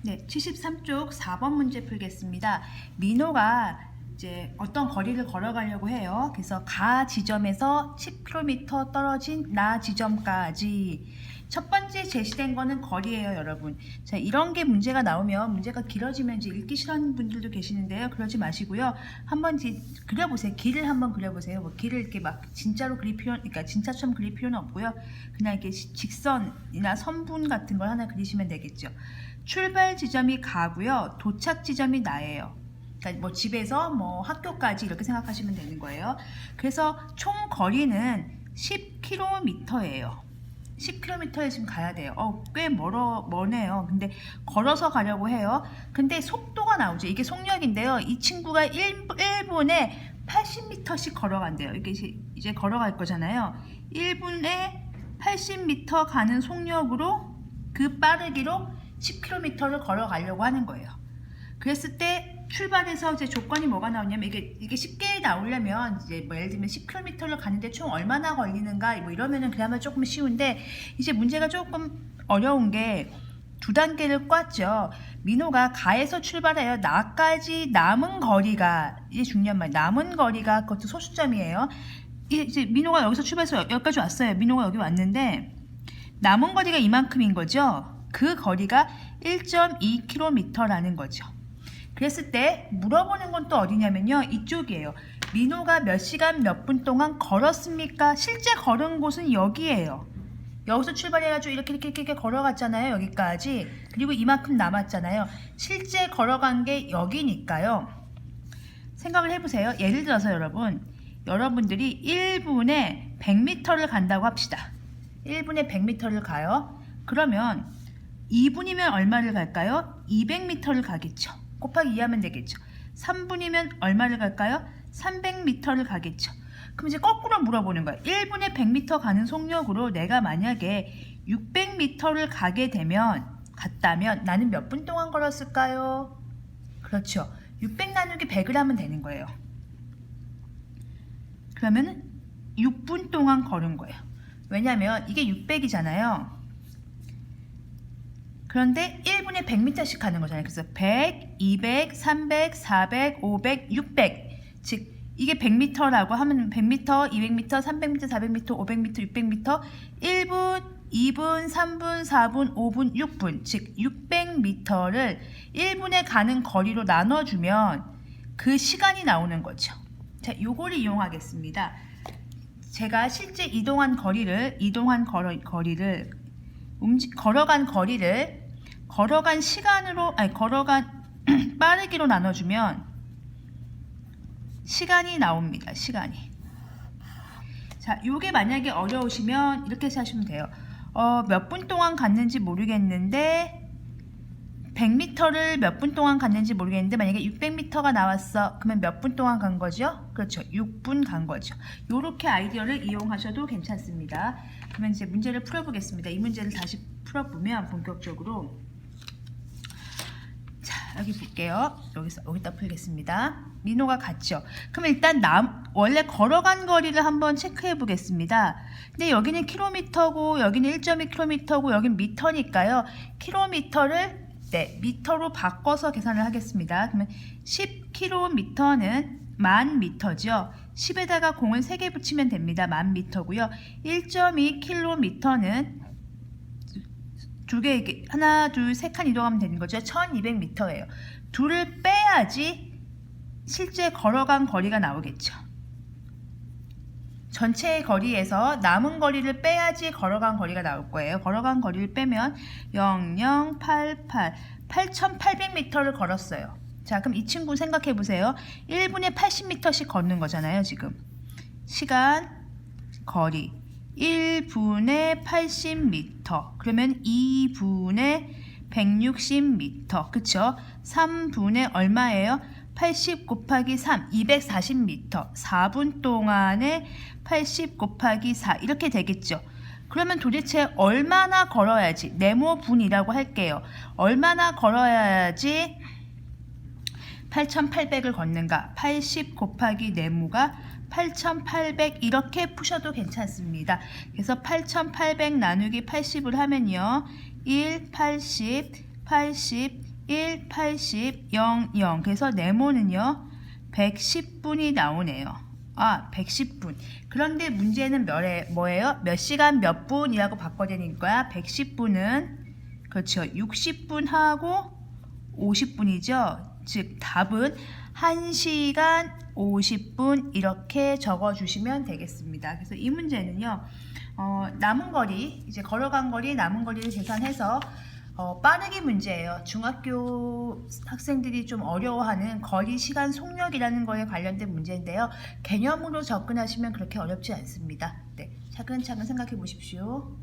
네, 73쪽 4번 문제 풀겠습니다. 민호가 이제 어떤 거리를 걸어가려고 해요. 그래서 가 지점에서 10km 떨어진 나 지점까지. 첫 번째 제시된 거는 거리예요, 여러분. 자, 이런 게 문제가 나오면 문제가 길어지면 이제 읽기 싫어하는 분들도 계시는데요. 그러지 마시고요. 한번 그려보세요. 길을 한번 그려보세요. 뭐 길을 이렇게 막 진짜로 그러니까 진짜처럼 그릴 필요는 없고요. 그냥 이렇게 직선이나 선분 같은 걸 하나 그리시면 되겠죠. 출발 지점이 가고요. 도착 지점이 나예요. 그러니까 뭐 집에서 뭐 학교까지 이렇게 생각하시면 되는 거예요. 그래서 총 거리는 10km예요. 10km에 지금 가야 돼요. 꽤 머네요. 근데 걸어서 가려고 해요. 근데 속도가 나오죠. 이게 속력인데요. 이 친구가 1분에 80m씩 걸어간대요. 이게 이제 걸어갈 거잖아요. 1분에 80m 가는 속력으로 그 빠르기로 10km를 걸어가려고 하는 거예요. 그랬을 때 출발해서 이제 조건이 뭐가 나오냐면 이게 쉽게 나오려면 이제 뭐 예를 들면 10km를 가는데 총 얼마나 걸리는가 뭐 이러면은 그나마 조금 쉬운데 이제 문제가 조금 어려운 게 두 단계를 꽈죠. 민호가 가에서 출발해요. 나까지 남은 거리가 이게 중요한 말. 남은 거리가 그것도 소수점이에요. 이제 민호가 여기서 출발해서 여기까지 왔어요. 민호가 여기 왔는데 남은 거리가 이만큼인 거죠. 그 거리가 1.2km라는 거죠. 그랬을 때 물어보는 건 또 어디냐면요. 이쪽이에요. 민호가 몇 시간 몇 분 동안 걸었습니까? 실제 걸은 곳은 여기예요. 여기서 출발해가지고 이렇게 걸어갔잖아요. 여기까지. 그리고 이만큼 남았잖아요. 실제 걸어간 게 여기니까요. 생각을 해보세요. 예를 들어서 여러분들이 1분에 100m를 간다고 합시다. 1분에 100m를 가요. 그러면 2분이면 얼마를 갈까요? 200m를 가겠죠. 곱하기 2 하면 되겠죠. 3분이면 얼마를 갈까요? 300m를 가겠죠. 그럼 이제 거꾸로 물어보는 거예요. 1분에 100m 가는 속력으로 내가 만약에 600m를 갔다면 나는 몇 분 동안 걸었을까요? 그렇죠. 600 나누기 100을 하면 되는 거예요. 그러면 6분 동안 걸은 거예요. 왜냐면 이게 600이잖아요. 그런데 1분에 100m씩 가는 거잖아요. 그래서 100, 200, 300, 400, 500, 600. 즉 이게 100m라고 하면 100m, 200m, 300m, 400m, 500m, 600m, 1분, 2분, 3분, 4분, 5분, 6분. 즉 600m를 1분에 가는 거리로 나눠주면 그 시간이 나오는 거죠. 자, 요거를 이용하겠습니다. 제가 실제 걸어간 거리를 걸어간 시간으로 걸어간 빠르기로 나눠주면 시간이 나옵니다. 시간이. 자, 요게 만약에 어려우시면 이렇게 하시면 돼요. 몇 분 동안 갔는지 모르겠는데 100m를 몇 분 동안 갔는지 모르겠는데 만약에 600m가 나왔어. 그러면 몇 분 동안 간 거죠? 그렇죠. 6분 간 거죠. 요렇게 아이디어를 이용하셔도 괜찮습니다. 그러면 이제 문제를 풀어보겠습니다. 이 문제를 다시 풀어보면 본격적으로 자, 여기 볼게요. 여기다 풀겠습니다. 민호가 갔죠. 그럼 일단 원래 걸어간 거리를 한번 체크해 보겠습니다. 근데 여기는 킬로미터고 여기는 1.2km고 여기는 미터니까요. 킬로미터를 미터로 바꿔서 계산을 하겠습니다. 그러면 10km는 10,000m죠. 10에다가 공을 3개 붙이면 됩니다. 10,000m고요. 1.2km는 하나, 둘, 세 칸 이동하면 되는 거죠. 1200m예요. 둘을 빼야지 실제 걸어간 거리가 나오겠죠. 전체 거리에서 남은 거리를 빼야지 걸어간 거리가 나올 거예요. 걸어간 거리를 빼면 88m를 걸었어요. 자, 그럼 이 친구 생각해 보세요. 1분에 80m씩 걷는 거잖아요, 지금. 시간, 거리. 1분에 80m. 그러면 2분에 160m. 그쵸? 3분에 얼마예요? 80 곱하기 3, 240m. 4분 동안에 80 곱하기 4 이렇게 되겠죠. 그러면 도대체 얼마나 걸어야지 네모분이라고 할게요. 얼마나 걸어야지 8800을 걷는가? 80 곱하기 네모가 8800 이렇게 푸셔도 괜찮습니다. 그래서 8800 나누기 80을 하면요. 1, 80, 80, 1, 80, 0, 0. 그래서 네모는요 110분이 나오네요. 110분. 그런데 문제는 뭐예요? 몇 시간 몇 분이라고 바꿔야 되니까 110분은 그렇죠. 60분하고 50분이죠. 즉 답은 1시간 50분 이렇게 적어주시면 되겠습니다. 그래서 이 문제는요. 남은 거리, 이제 걸어간 거리, 남은 거리를 계산해서 빠르기 문제예요. 중학교 학생들이 좀 어려워하는 거리, 시간, 속력이라는 거에 관련된 문제인데요. 개념으로 접근하시면 그렇게 어렵지 않습니다. 네, 차근차근 생각해 보십시오.